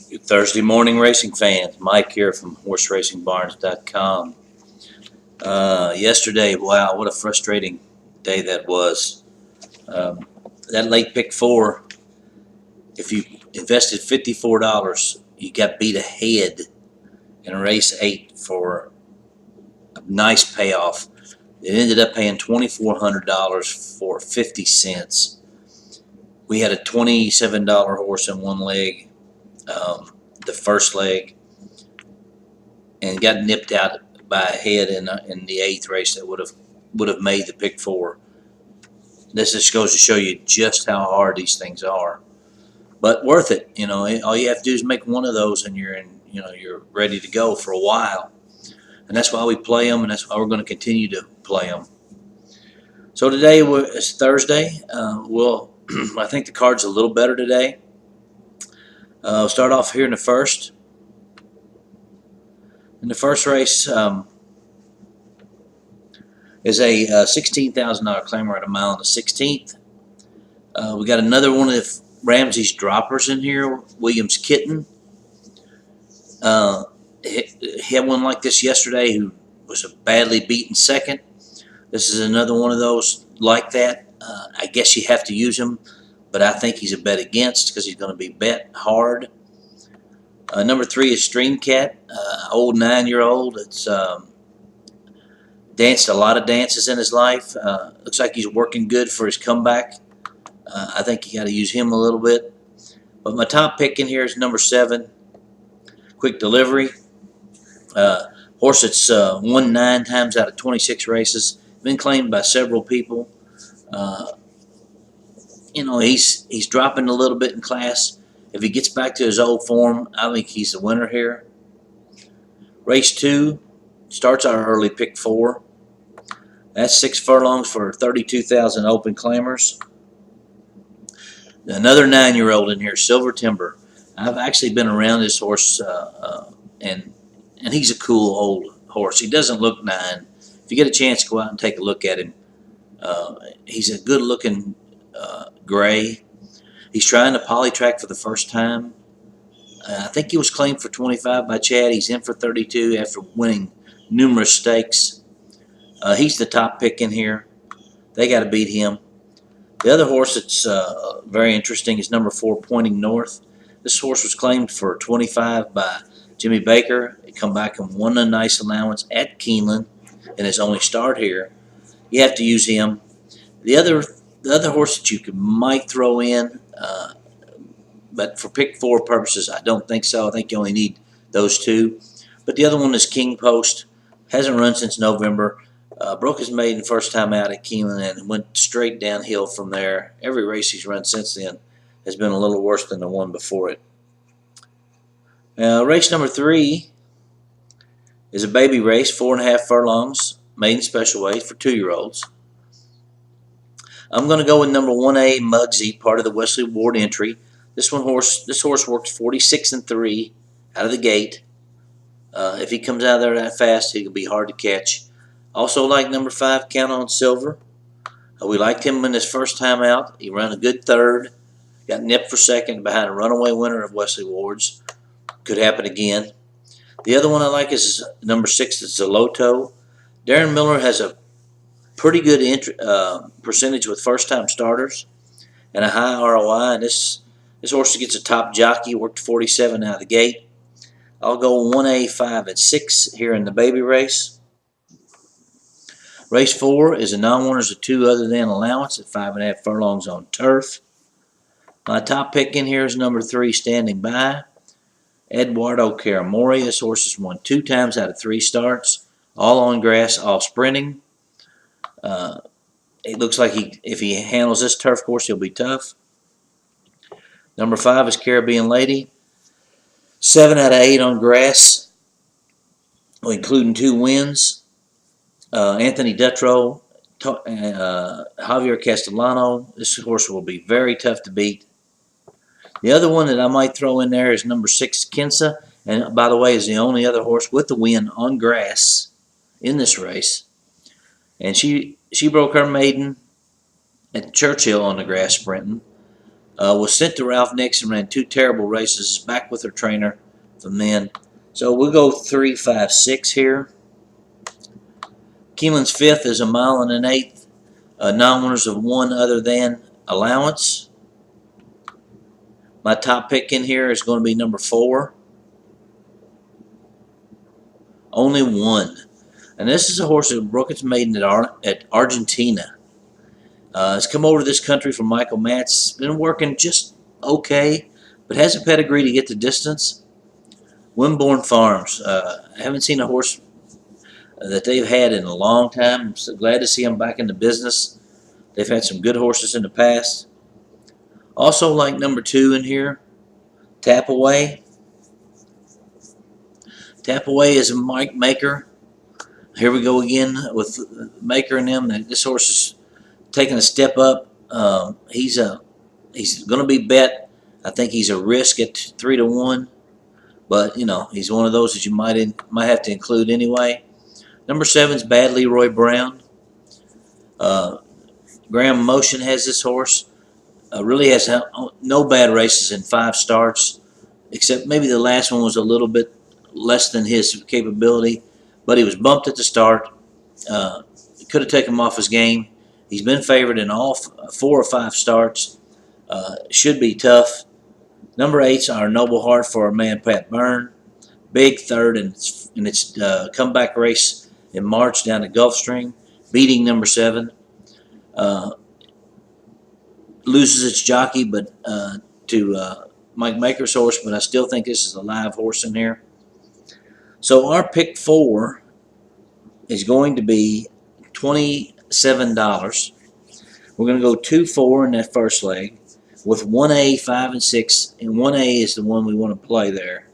Good Thursday morning, racing fans. Mike here from horseracingbarns.com. Yesterday, wow, what a frustrating day that was. That late pick four, if you invested $54, you got beat ahead in race 8 for a nice payoff. It ended up paying $2,400 for 50 cents. We had a $27 horse in one leg. The first leg, and got nipped out by a head in the 8th race that would have made the pick four. This just goes to show you just how hard these things are, but worth it. You know, all you have to do is make one of those, and you're ready to go for a while. And that's why we play them, and that's why we're going to continue to play them. So today is Thursday. I think the card's a little better today. We'll start off here in the first. In the first race is a $16,000 claimer at a mile and a 16th. We got another one of Ramsey's droppers in here, Williams Kitten. He had one like this yesterday who was a badly beaten second. This is another one of those like that. I guess you have to use him, but I think he's a bet against because he's going to be bet hard. Number 3 is Streamcat, old 9-year-old. It's danced a lot of dances in his life. Looks like he's working good for his comeback. I think you got to use him a little bit. But my top pick in here is number 7, Quick Delivery. Horse that's won 9 times out of 26 races. Been claimed by several people. He's dropping a little bit in class. If he gets back to his old form, I think he's the winner here. Race 2 starts our early pick 4. That's 6 furlongs for 32,000 open claimers. Another 9-year-old in here, Silver Timber. I've actually been around this horse, and he's a cool old horse. He doesn't look 9. If you get a chance, go out and take a look at him. He's a good-looking gray. He's trying to polytrack for the first time. I think he was claimed for 25 by Chad. He's in for 32 after winning numerous stakes. He's the top pick in here. They got to beat him. The other horse that's very interesting is number 4, Pointing North. This horse was claimed for 25 by Jimmy Baker. He come back and won a nice allowance at Keeneland in his only start here. You have to use him. The other horse that you might throw in, but for pick 4 purposes, I don't think so. I think you only need those 2. But the other one is King Post. Hasn't run since November. Broke his maiden first time out at Keeneland and went straight downhill from there. Every race he's run since then has been a little worse than the one before it. Race number 3 is a baby race, 4.5 furlongs, maiden special weight for 2-year-olds. I'm going to go with number 1A, Muggsy, part of the Wesley Ward entry. This horse works 46-3 out of the gate. If he comes out of there that fast, he'll be hard to catch. Also like number 5, Count on Silver. We liked him in his first time out. He ran a good third. Got nipped for second behind a runaway winner of Wesley Ward's. Could happen again. The other one I like is number 6, Zoloto. Darren Miller has a pretty good percentage with first-time starters and a high ROI. And this horse gets a top jockey, worked 47 out of the gate. I'll go 1A, 5, and 6 here in the baby race. Race 4 is a non-winners of 2 other than allowance at 5.5 furlongs on turf. My top pick in here is number 3, Standing By, Eduardo Caramori. This horse has won 2 times out of 3 starts, all on grass, all sprinting. It looks like if he handles this turf course, he'll be tough. Number 5 is Caribbean Lady. 7 out of 8 on grass, including 2 wins. Anthony Dutrow, Javier Castellano. This horse will be very tough to beat. The other one that I might throw in there is number 6, Kinsa. And by the way, is the only other horse with the win on grass in this race. And she broke her maiden at Churchill on the grass sprinting. Was sent to Ralph Nixon, ran 2 terrible races, is back with her trainer from then. So we'll go 3, 5, 6 here. Keelan's 5th is 1 mile and an 1/8. Non-winners of 1 other than allowance. My top pick in here is going to be number 4. Only 1. And this is a horse that broke its maiden at Argentina. It's come over to this country from Michael Matz. Been working just okay, but has a pedigree to get the distance. Wimborne Farms. I haven't seen a horse that they've had in a long time. I'm so glad to see them back in the business. They've had some good horses in the past. Also like number 2 in here, Tap Away. Tap Away is a Mike Maker. Here we go again with Maker and them. This horse is taking a step up. He's going to be bet. I think he's a risk at 3 to 1, but you know he's one of those that you might have to include anyway. Number 7's Bad Leroy Brown. Graham Motion has this horse. Really has no bad races in 5 starts, except maybe the last one was a little bit less than his capability, but he was bumped at the start. Could have taken him off his game. He's been favored in all 4 or 5 starts. Should be tough. Number 8's our Noble Heart for our man Pat Byrne. Big third in its comeback race in March down at Gulfstream, beating number 7. Loses its jockey, but to Mike Maker's horse, but I still think this is a live horse in here. So our pick 4 is going to be $27. We're going to go 2-4 in that first leg with 1A, 5, and 6, and 1A is the one we want to play there.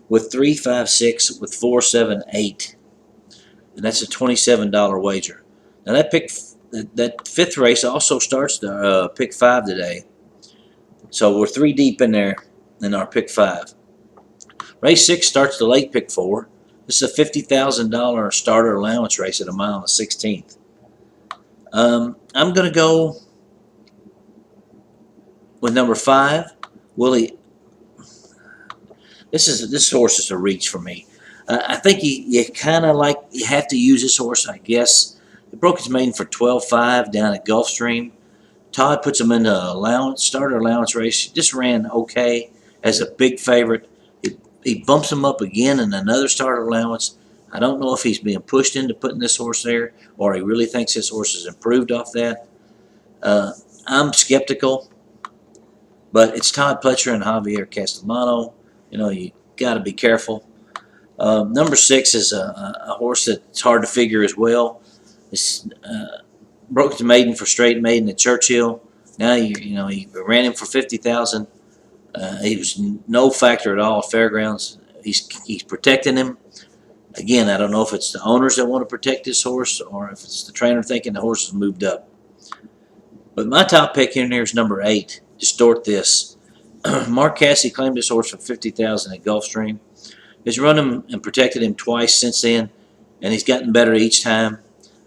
With 3, 5, 6, with 4, 7, 8, and that's a $27 wager. Now that 5th race also starts the pick 5 today, so we're 3 deep in there in our pick 5. Race 6 starts the late pick 4. This is a $50,000 starter allowance race at 1 mile and 1/16. I'm going to go with number 5, Willie. This horse is a reach for me. I think you kind of you have to use this horse, I guess. It broke its maiden for 12.5 down at Gulfstream. Todd puts him in the starter allowance race. He just ran okay as a big favorite. He bumps him up again in another starter allowance. I don't know if he's being pushed into putting this horse there or he really thinks this horse has improved off that. I'm skeptical, but it's Todd Pletcher and Javier Castellano. You know, you got to be careful. Number 6 is a horse that's hard to figure as well. It's broke its maiden for straight maiden at Churchill. Now you ran him for $50,000. He was no factor at all at Fairgrounds. He's protecting him. Again, I don't know if it's the owners that want to protect this horse or if it's the trainer thinking the horse has moved up. But my top pick in here is number 8. Distort This. Mark Cassidy claimed this horse for $50,000 at Gulfstream. He's run him and protected him twice since then, and he's gotten better each time.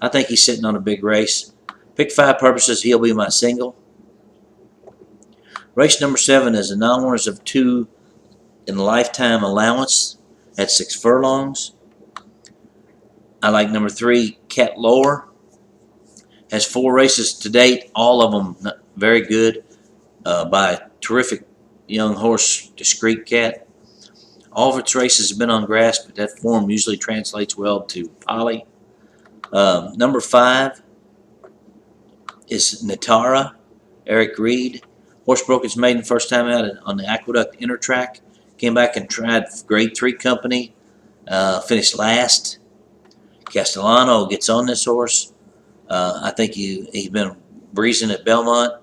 I think he's sitting on a big race. Pick 5 purposes, he'll be my single. Race number 7 is a non-winners of 2 in lifetime allowance at 6 furlongs. I like number 3, Cat Lower. Has 4 races to date, all of them very good, by a terrific young horse, Discreet Cat. All of its races have been on grass, but that form usually translates well to Polly. Number 5 is Natara, Eric Reed. Horse broke its maiden first time out on the Aqueduct Intertrack. Came back and tried Grade 3 company. Finished last. Castellano gets on this horse. I think he's been breezing at Belmont.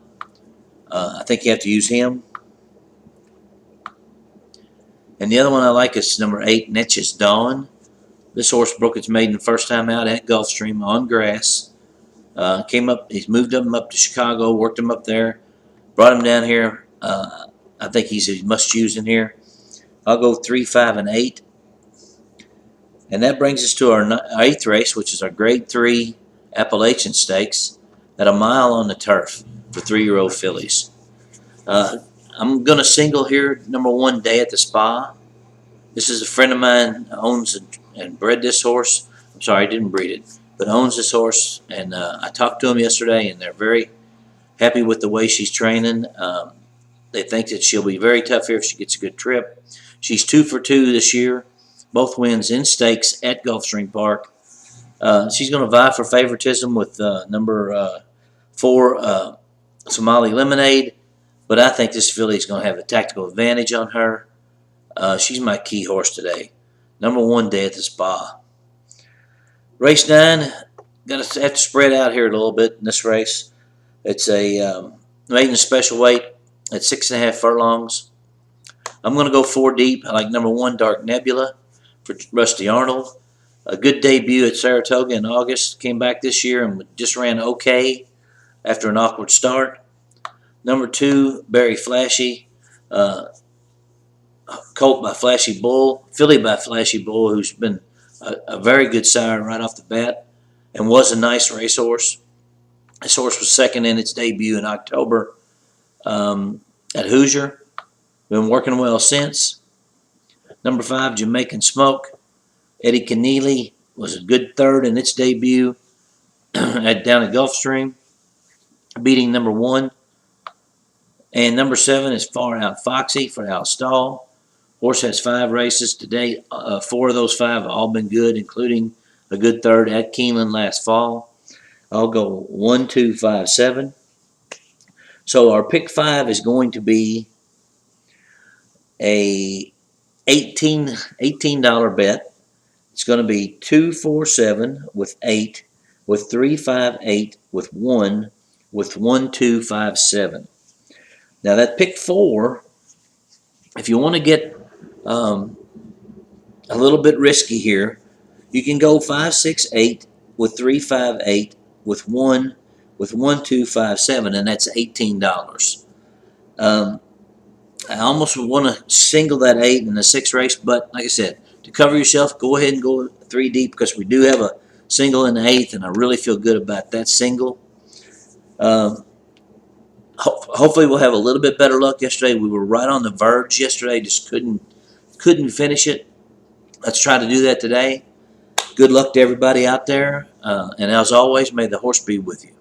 I think you have to use him. And the other one I like is number 8, Netch's Dawn. This horse broke its maiden first time out at Gulfstream on grass. Came up, he's moved him up to Chicago, worked him up there, brought him down here. I think he's a must-use in here. I'll go 3, 5, and 8. And that brings us to our 8th race, which is our Grade 3 Appalachian Stakes at 1 mile on the turf for 3-year-old fillies. Uh, I'm going to single here, number 1, Day at the Spa. This is a friend of mine owns and bred this horse. I'm sorry, I didn't breed it, but owns this horse. And I talked to him yesterday, and they're very happy with the way she's training. They think that she'll be very tough here if she gets a good trip. She's 2 for 2 this year, both wins in stakes at Gulfstream Park. She's going to vie for favoritism with number 4, Somali Lemonade, but I think this filly is going to have a tactical advantage on her. She's my key horse today. Number 1, Day at the Spa. Race 9, got to have to spread out here a little bit in this race. It's a maiden special weight at 6.5 furlongs. I'm going to go 4 deep. I like number 1, Dark Nebula for Rusty Arnold. A good debut at Saratoga in August. Came back this year and just ran okay after an awkward start. Number 2, Barry Flashy. Colt by Flashy Bull. Filly by Flashy Bull, who's been a very good sire right off the bat and was a nice racehorse. This horse was second in its debut in October at Hoosier. Been working well since. Number 5, Jamaican Smoke. Eddie Keneally was a good third in its debut down at Gulfstream, beating number 1. And number 7 is Far Out Foxy for Al Stall. Horse has 5 races to date. 4 of those 5 have all been good, including a good third at Keeneland last fall. I'll go 1, 2, 5, 7. So our pick 5 is going to be a $18 bet. It's going to be 2, 4, 7 with 8, with 3, 5, 8, with 1, with 1, 2, 5, 7. Now that pick 4, if you want to get a little bit risky here, you can go 5, 6, 8 with 3, 5, 8 with 1, with 1, 2, 5, 7, and that's $18. I almost would want to single that 8 in the 6 race, but like I said, to cover yourself, go ahead and go 3 deep because we do have a single in the 8th, and I really feel good about that single. Hopefully we'll have a little bit better luck yesterday. We were right on the verge yesterday, just couldn't finish it. Let's try to do that today. Good luck to everybody out there, and as always, may the horse be with you.